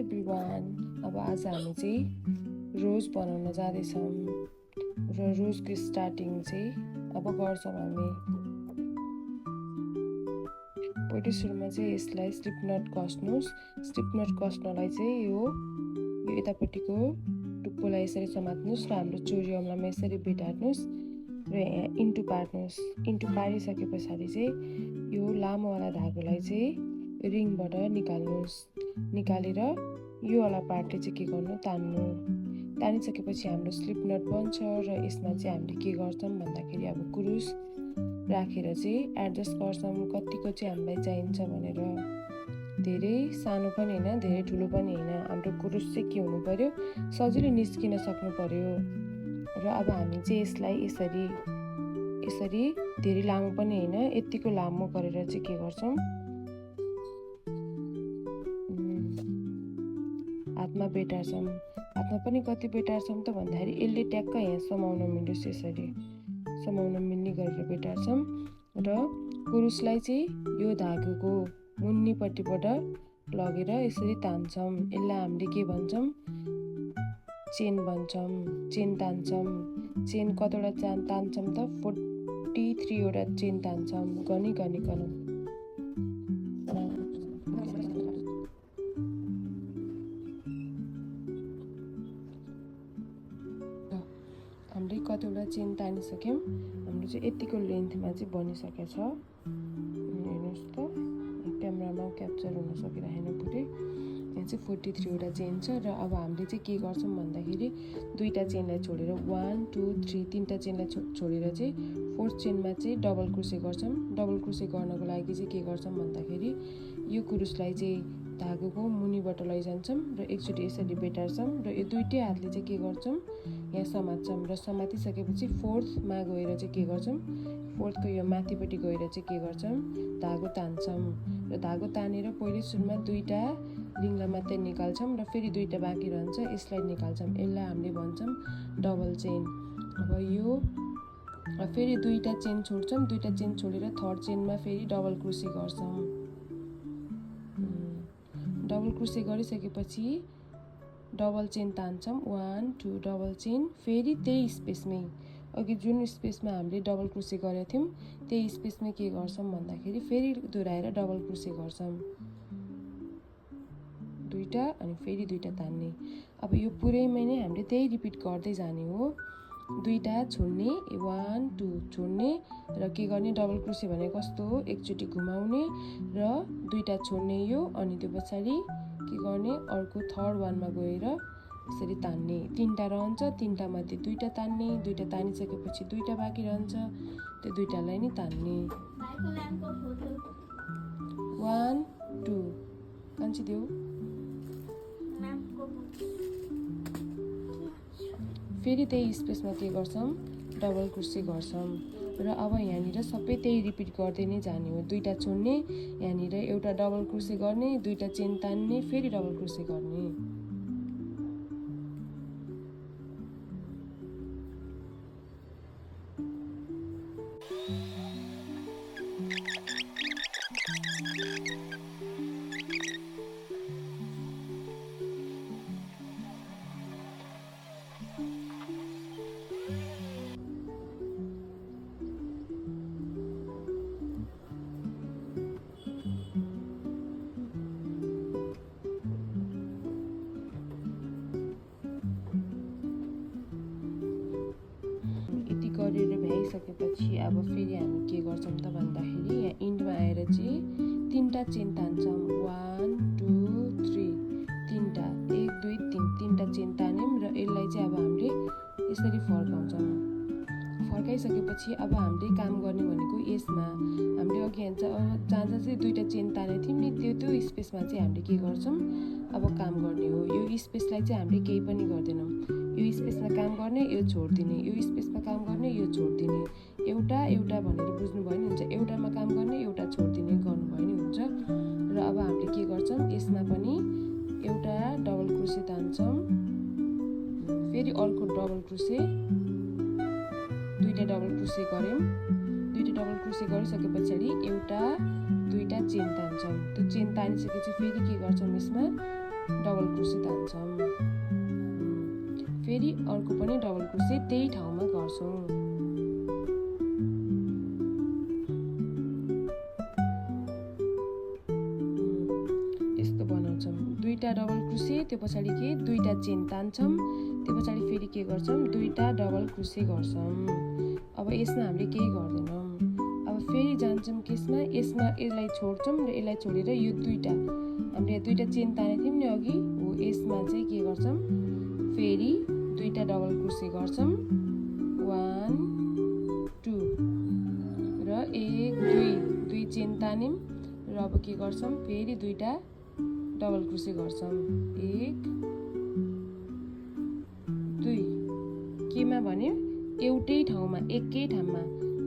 Everyone. अब आज हामी चाहिँ रोज बनाउन जाँदैछौँ र रोजको स्टार्टिङ चाहिँ अब गर्छौँ हामी। पहिलो सुरुमा चाहिँ यसलाई स्लिप नट कस्नुहोस्। स्लिप नट कस्नलाई चाहिँ यो यतापट्टिको टुप्पोलाई यसरी समात्नुहोस् र हाम्रो चोरी औँलामा यसरी भेटार्नुहोस् र यहाँ इन्टु पार्नुहोस्। इन्टु पारिसके पछाडि चाहिँ यो लामोवाला धागोलाई चाहिँ रिङबाट निकाल्नुहोस्। निकालेर यो वाला पार्टले चाहिँ के गर्नु, तान्नु। तानिसकेपछि हाम्रो स्लिप नट बन्छ र यसमा चाहिँ हामीले के गर्छौँ भन्दाखेरि अब कुरुस राखेर चाहिँ एडजस्ट गर्छौँ कतिको चाहिँ हामीलाई चाहिन्छ भनेर। धेरै सानो पनि होइन, धेरै ठुलो पनि होइन। हाम्रो कुरुस चाहिँ के हुनु पर्यो, सजिलै निस्किन सक्नु पर्यो। र अब हामी चाहिँ यसलाई यसरी यसरी धेरै लामो पनि होइन, यतिको लामो गरेर चाहिँ के गर्छौँ, हातमा बेटार्छौँ। हातमा पनि कति बेटार्छौँ त भन्दाखेरि यसले ट्याक्क यहाँ समाउन मिलोस्, यसरी समाउन मिल्ने गरेर बेटार्छौँ र कुरुसलाई चाहिँ यो धागोको मुन्नीपट्टिबाट लगेर यसरी तान्छौँ। यसलाई हामीले के भन्छौँ, चेन भन्छौँ। चेन तान्छौँ। चेन कतिवटा तान्छौँ त 43 वटा चेन तान्छौँ गनिकन। हामीले कतिवटा चेन तानिसक्यौँ। हाम्रो चाहिँ यतिको लेन्थमा चाहिँ बनिसकेको छ। हेर्नुहोस् त, क्यामेरामा क्याप्चर हुन सकिरहेन पुरै। यहाँ चाहिँ 43 वटा चेन छ र अब हामीले चाहिँ के गर्छौँ भन्दाखेरि दुईवटा चेनलाई छोडेर 1 2 3 तीनवटा चेनलाई छोडेर चाहिँ फोर्थ चेनमा चाहिँ डबल क्रोसे गर्छौँ। डबल क्रोसे गर्नको लागि चाहिँ के गर्छौँ भन्दाखेरि यो कुरुसलाई चाहिँ धागोको मुनिबाट लैजान्छौँ र एकचोटि यसरी बेटार्छौँ र यो दुईटै हातले चाहिँ के गर्छौँ, यहाँ समात्छौँ र समातिसकेपछि फोर्थमा गएर चाहिँ के गर्छौँ, फोर्थको यो माथिपट्टि गएर चाहिँ के गर्छौँ, धागो तान्छौँ र धागो तानेर पहिलो सुरुमा दुईवटा लिङ्ग मात्रै निकाल्छौँ र फेरि दुईवटा बाँकी रहन्छ, यसलाई निकाल्छौँ। यसलाई हामीले भन्छौँ डबल चेन। अब यो फेरि दुईवटा चेन छोड्छौँ। दुईवटा चेन छोडेर थर्ड चेनमा फेरि डबल क्रोसे गर्छौँ। डबल क्रोसे गरिसकेपछि डबल चेन तान्छौँ, 1 2 डबल चेन। फेरि त्यही स्पेसमै, अघि जुन स्पेसमा हामीले डबल क्रोसे गरेका थियौँ त्यही स्पेसमै के गर्छौँ भन्दाखेरि फेरि दोहोऱ्याएर डबल क्रोसे गर्छौँ, दुईवटा अनि फेरि दुईवटा तान्ने। अब यो पुरैमै नै हामीले त्यही रिपिट गर्दै जाने हो। दुईवटा छोड्ने, 1 2 छोड्ने र के गर्ने, डबल क्रोसे भने कस्तो हो, एकचोटि घुमाउने र दुईवटा छोड्ने यो, अनि त्यो पछाडि के गर्ने, अर्को थर्ड वानमा गएर यसरी तान्ने। तीनवटा रहन्छ, तीनवटा मध्ये दुईवटा तान्ने, दुईवटा तानिसकेपछि दुईवटा बाँकी रहन्छ, त्यो दुईवटालाई नि तान्ने। 1 2 कान्छी देऊ। फेरि त्यही स्पेसमा के गर्छौँ, डबल क्रोसे गर्छौँ र अब यहाँनिर सबै त्यही रिपिट गर्दै नै जाने हो। दुईवटा छोड्ने, यहाँनिर एउटा डबल क्रोसे गर्ने, दुईवटा चेन तान्ने, फेरि डबल क्रोसे गर्ने। गरेर भ्याइसकेपछि अब फेरि हामी के गर्छौँ त भन्दाखेरि यहाँ इन्डमा आएर चाहिँ तीनवटा चेन तान्छौँ, 1 2 3 तीनवटा, 1 2 3 तीनवटा चेन तान्यौँ र यसलाई चाहिँ अब हामीले यसरी फर्काउँछौँ। फर्काइसकेपछि अब हामीले काम गर्ने भनेको यसमा हामीले अघि जहाँ चाहिँ दुईवटा चेन तानेको थियौँ नि त्यो स्पेसमा चाहिँ हामीले के गर्छौँ, अब काम गर्ने हो। यो स्पेसलाई चाहिँ हामीले केही पनि गर्दैनौँ। यो स्पेसमा काम गर्ने, यो छोडिदिने, यो स्पेसमा काम गर्ने, यो छोडिदिने, एउटा एउटा भनेर बुझ्नुभयो नि हुन्छ। एउटामा काम गर्ने, एउटा छोडिदिने गर्नुभयो नि हुन्छ। र अब हामीले के गर्छौँ, यसमा पनि एउटा डबल क्रोसे तान्छौँ, फेरि अर्को डबल क्रोसे, दुईवटा डबल क्रोसे गऱ्यौँ। दुईवटा डबल क्रोसे गरिसके पछाडि एउटा दुईवटा चेन तान्छौँ। त्यो चेन तानिसकेपछि फेरि के गर्छौँ, यसमा डबल क्रोसे तान्छौँ। फेरि अर्को पनि डबल क्रोसे त्यही ठाउँमा गर्छौँ। यस्तो बनाउँछौँ। दुईटा डबल क्रोसे, त्यो पछाडि के दुईटा चेन तान्छौँ, त्यो पछाडि फेरि के गर्छौँ दुईटा डबल क्रोसे गर्छौँ। अब यसमा हामीले केही गर्दैनौँ। अब फेरि जान्छौँ केसमा, यसमा यसलाई छोड्छौँ र यसलाई छोडेर यो दुईटा हामीले दुईटा चेन तानेको थियौँ नि अघि, हो यसमा चाहिँ के गर्छौँ फेरि दुईटा डबल क्रोसे गर्छौँ। 1 2 र 1 2 दुई चेन तान्यौँ र अब के गर्छौँ फेरि दुईटा डबल क्रोसे गर्छौँ। 1 2 केमा भन्यो एउटै ठाउँमा एकै ठाउँमा।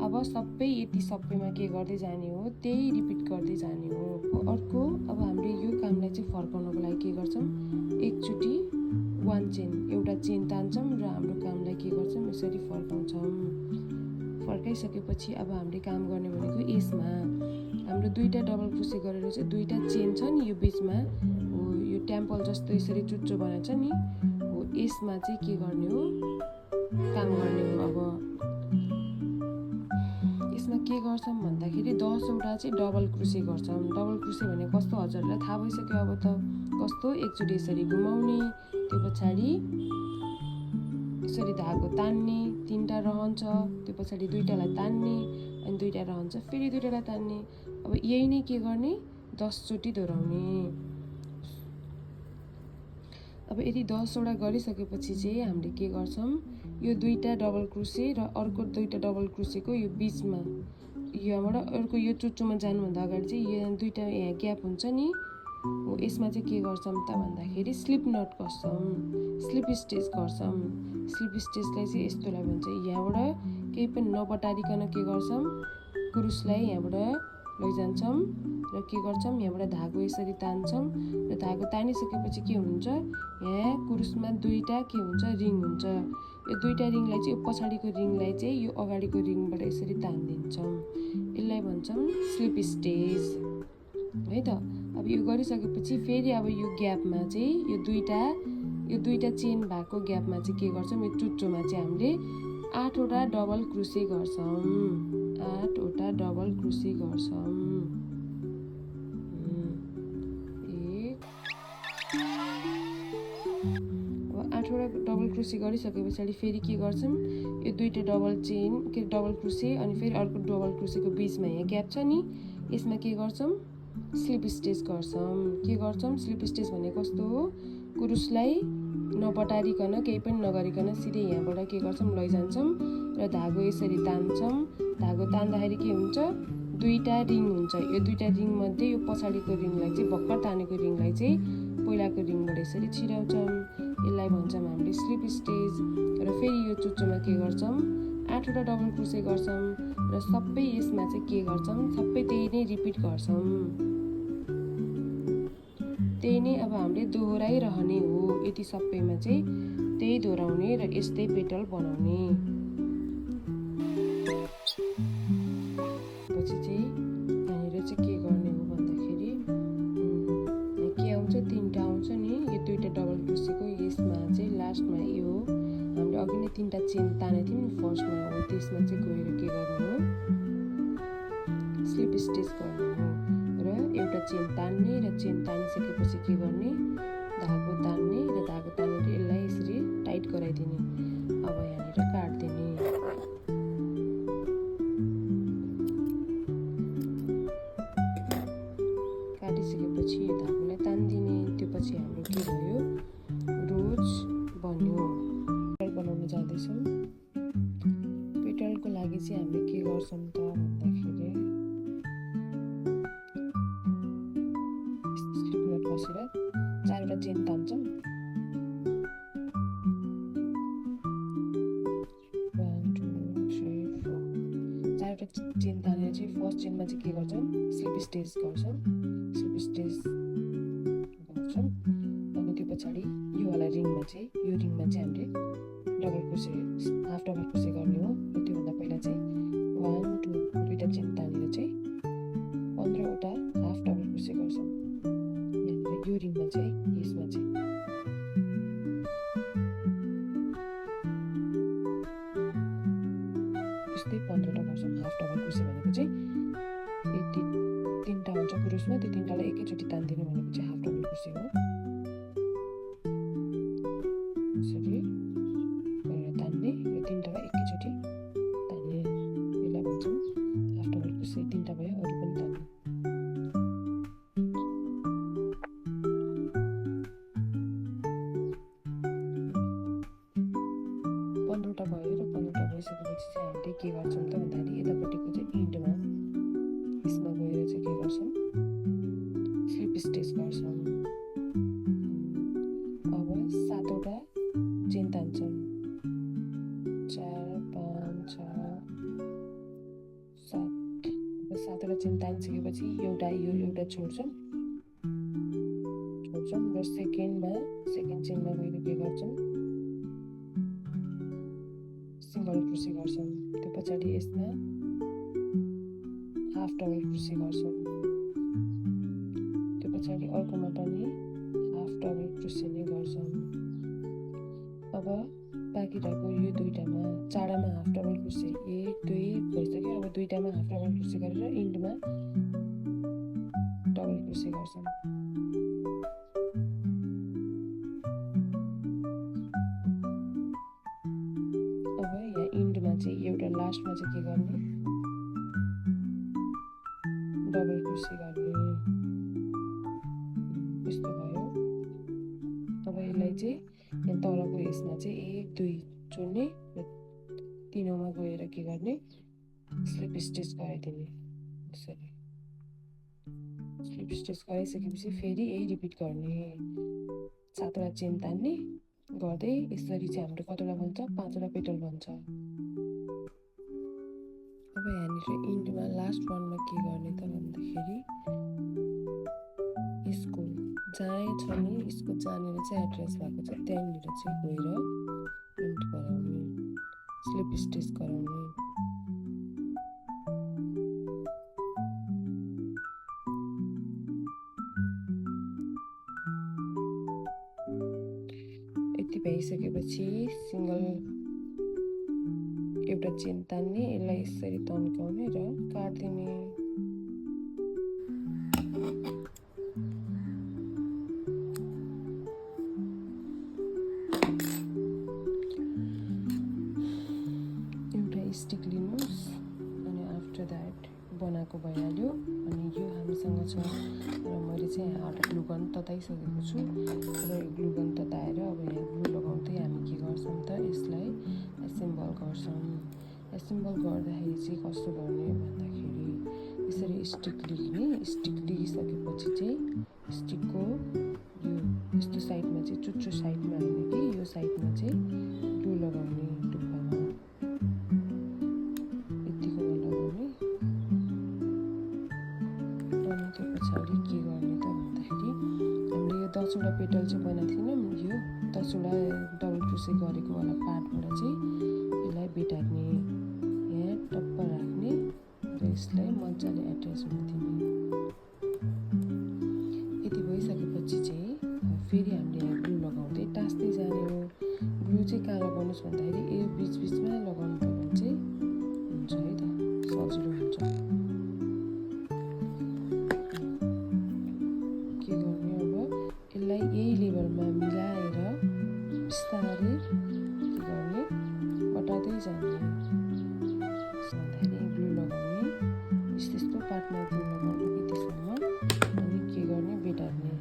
अब सबै यति सबैमा के गर्दै जाने हो त्यही रिपिट गर्दै जाने हो। अर्को अब हामीले यो कामलाई चाहिँ फर्काउनको लागि के गर्छौँ एकचोटि 1 चेन एउटा चेन तान्छौँ र हाम्रो कामलाई के गर्छौँ यसरी फर्काउँछौँ। फर्काइसकेपछि अब हामीले काम गर्ने भनेको यसमा हाम्रो दुईटा डबल क्रोसे गरेर चाहिँ दुईटा चेन छ नि यो बिचमा, हो यो टेम्पल जस्तो यसरी चुच्चो बनाएको छ नि, हो यसमा चाहिँ के गर्ने हो काम गर्ने हो। अब यसमा के गर्छौँ भन्दाखेरि 10 वटा चाहिँ डबल क्रोसे गर्छौँ। डबल क्रोसे भने कस्तो हजुरहरूलाई थाहा भइसक्यो अब त कस्तो, एकचोटि यसरी घुमाउने, त्यो पछाडि यसरी धागो तान्ने, 3टा रहन्छ, त्यो पछाडि दुईटालाई तान्ने अनि दुईटा रहन्छ फेरि दुईटालाई तान्ने। अब यही नै के गर्ने 10 चोटि दोहोऱ्याउने। अब यदि 10 वटा गरिसकेपछि चाहिँ हामीले के गर्छौँ यो दुईटा डबल क्रोसे र अर्को दुईटा डबल क्रोसेको यो बिचमा यहाँबाट अर्को यो चुच्चोमा जानुभन्दा अगाडि चाहिँ यहाँ दुईटा यहाँ ग्याप हुन्छ नि, हो यसमा चाहिँ के गर्छौँ त भन्दाखेरि स्लिप नट गर्छौँ, स्लिप स्टिच गर्छौँ। स्लिप स्टिचलाई चाहिँ यस्तोलाई भन्छ, यहाँबाट केही पनि नबटारिकन के गर्छौँ कुरुसलाई यहाँबाट लैजान्छौँ र के गर्छौँ यहाँबाट धागो यसरी तान्छौँ र धागो तानिसकेपछि के हुन्छ यहाँ कुरुसमा दुईटा के हुन्छ रिङ हुन्छ। यो दुईटा रिङलाई चाहिँ यो पछाडिको रिङलाई चाहिँ यो अगाडिको रिङबाट यसरी तानिदिन्छौँ, यसलाई भन्छौँ स्लिप स्टिच है त। अब यो गरिसकेपछि फेरि अब यो ग्यापमा चाहिँ यो दुईटा चेन भएको ग्यापमा चाहिँ के गर्छौँ यो चुच्चोमा चाहिँ हामीले 8 वटा डबल क्रोसे गर्छौँ, 8 वटा डबल क्रोसे गर्छौँ। अब 8 वटा डबल क्रोसे गरिसके पछाडि फेरि के गर्छौँ यो दुईटा डबल चेन के डबल क्रोसे अनि फेरि अर्को डबल क्रोसेको बिचमा यहाँ ग्याप छ नि, यसमा के गर्छौँ स्लिप स्टिच गर्छौँ। के गर्छौँ स्लिप स्टिच भने कस्तो हो, कुरुसलाई नबटारिकन केही पनि नगरिकन सिधै यहाँबाट के गर्छौँ लैजान्छौँ र धागो यसरी तान्छौँ। धागो तान्दाखेरि के हुन्छ दुईटा रिङ हुन्छ, यो दुईटा रिङ मध्ये यो पछाडिको रिङलाई चाहिँ भर्खर तानेको रिङलाई चाहिँ पहिलाको रिङबाट यसरी छिराउँछौँ, यसलाई भन्छौँ हामीले स्लिप स्टिच। र फेरि यो चुच्चोमा के गर्छौँ 8 वटा डबल क्रोसे गर्छौँ र सबै यसमा चाहिँ के गर्छौँ सबै त्यही नै रिपिट गर्छौँ, त्यही नै अब हामीले दोहोऱ्याइरहने हो। यति सबैमा चाहिँ त्यही दोहोऱ्याउने र यस्तै पेटल बनाउने। पछि चाहिँ यहाँनिर चाहिँ के गर्ने हो भन्दाखेरि के आउँछ 3टा आउँछ नि, यो दुईटा डबल क्रोसेको यसमा चाहिँ लास्टमा यो हामीले अघि नै 3टा चेन तानेको थियौँ नि फर्स्टमा, हो त्यसमा चाहिँ गएर के गर्नु हो स्लिप स्टिच गर्नु हो र एउटा चेन तान्ने र चेन तानिसकेपछि के गर्ने धागो तान्ने र धागो तानेर यसलाई यसरी टाइट गराइदिने। अब यहाँनिर काट्दिने। काटिसकेपछि यो धागोलाई तान्दिने, त्यो पछि हाम्रो के भयो रोज बन्यो। पेटल बनाउन जाँदैछौँ। पेटलको लागि चाहिँ हामीले के गर्छौँ त भन्दाखेरि स्लिप नट कसेर 4 वटा चेन तान्छौँ, 1 2 3 4 4 वटा चेन तानेर चाहिँ फर्स्ट चेनमा चाहिँ के गर्छौँ स्लिप स्टिच गर्छौँ, स्लिप स्टिच गर्छौँ अनि त्यो पछाडि यो वाला रिङमा चाहिँ हामीले double crochet half double crochet गर्ने हो र त्योभन्दा पहिला चाहिँ 1 2 दुईटा चेन तानेर चाहिँ 15 वटा हाफ डबल क्रोसे गर्छौँ। यहाँनिर यो रिङमा चाहिँ यसमा हुन्छ क्रुसमा, त्यो तिनवटालाई एकैचोटि तान्दिनु भनेको चाहिँ हाफ डबल क्रोसे हो। यसरी गरेर तान्ने, यो तिनवटालाई एकैचोटि तान्ने, यसलाई भन्छौँ हाफ डबल क्रोसे। तिनवटा भयो, अरू पनि तान्ने। 15वटा भयो र 15वटा भइसकेपछि चाहिँ हामीले के गर्छौँ त भन्दाखेरि यतापट्टिको चाहिँ इन्डमा यसमा गएर चाहिँ के गर्छौँ, स्लिप स्टिच गर्छौँ। अब 7वटा चेन तान्छौँ, 4 5 6 7। अब 7वटा चेन तानिसकेपछि एउटा छोड्छौँ र सेकेन्ड चेनमा गएर के गर्छौँ, सिंगल क्रोसे गर्छौँ। त्यो पछाडि यसमा हाफ डबल क्रोसे गर्छौँ। त्यो पछाडि अर्कोमा पनि हाफ डबल क्रोसे नै गर्छौँ। अब बाँकी रहेको यो दुईटामा, 4वटामा हाफ डबल क्रोसे 1 2 भइसक्यो। अब 2वटामा हाफ डबल क्रोसे गरेर इन्डमा डबल क्रोसे गर्छौँ। एउटा लास्टमा चाहिँ के गर्ने, डबल क्रोसे गर्ने, यस्तो भयो। अब यसलाई चाहिँ यहाँ तलको यसमा चाहिँ 1 2 जोड्ने र 3औँमा गएर के गर्ने, स्लिप स्टिच गराइदिने। यसरी स्लिप स्टिच गराइसकेपछि फेरि यही रिपिट गर्ने, 7वटा चेन तान्ने गर्दै यसरी चाहिँ हाम्रो कतिवटा बन्छ, 5वटा पेटल बन्छ। अब यहाँनिर इन्डमा लास्ट वानमा के गर्ने त भन्दाखेरि यसको जहाँ छ नि, यसको जहाँनिर चाहिँ एड्रेस भएको छ त्यहीँनिर चाहिँ गएर प्रिन्ट गराउने, स्लिप स्टिच गराउने। यति भइसकेपछि एउटा चेन तान्ने, यसलाई यसरी तन्काउने र काट्दिने। एउटा स्टिक लिनुहोस् अनि आफ्टर द्याट बनाएको भइहाल्यो। अनि यो हामीसँग छ र मैले चाहिँ यहाँ ग्लु गन तताइसकेको छु र ग्लु गन तताएर अब यहाँ ग्लु लगाउँदै हामी के गर्छौँ त यसलाई एसेम्बल गर्छौँ। एसेम्बल गर्दाखेरि चाहिँ कस्तो गर्ने भन्दाखेरि यसरी स्टिक लिने, स्टिक लिइसकेपछि चाहिँ स्टिकको यो यस्तो साइडमा चाहिँ चुच्चो साइडमा होइन कि यो साइडमा चाहिँ ग्लु लगाउने, टुप्पामा यतिकोमा लगाउने। अनि त्यो पछाडि के गर्ने त भन्दाखेरि हामीले यो 10वटा पेटल चाहिँ बनाएको थिएनौँ, यो 10वटा डबल क्रोसे गरेको वाला पार्टबाट चाहिँ यसलाई बेटार्ने, यहाँ टप्प राख्ने र यसलाई मजाले एट्याच हुन दिने। यति भइसकेपछि चाहिँ फेरि हामीले यहाँ ग्लु लगाउँदै टाँस्दै जाने हो। ग्लु चाहिँ कहाँ लगाउनुहोस् भन्दाखेरि यो बिचमा लगाउनु भयो भने चाहिँ हुन्छ है त, सजिलो हुन्छ। के गर्ने अब यसलाई यही लेभलमा मिलाएर बिस्तारै के गर्ने, बटाउँदै जाने। भन्दाखेरि ग्लु लगाउने, यस्तो पार्टमा ग्लु लगाउने यतिसम्म, अनि के गर्ने बेटार्ने।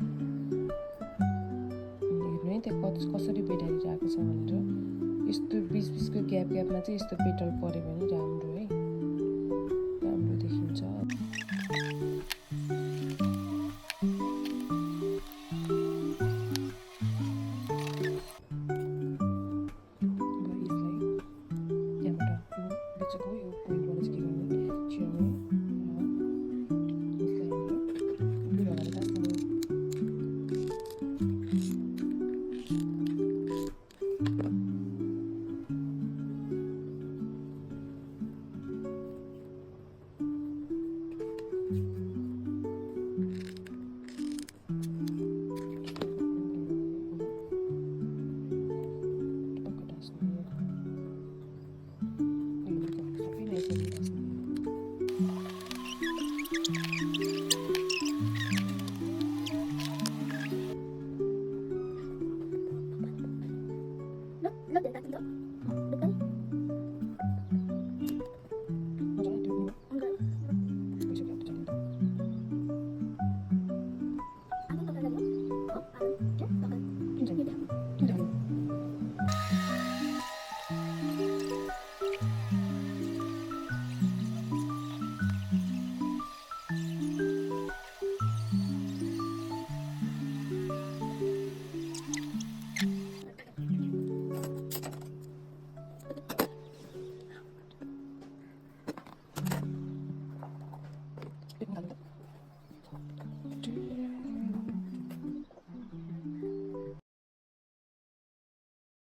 हेर्नु है त्यहाँ कसरी बेटारिरहेको छ भनेर। यस्तो बिचको ग्यापमा चाहिँ यस्तो पेटल पऱ्यो भने राम्रो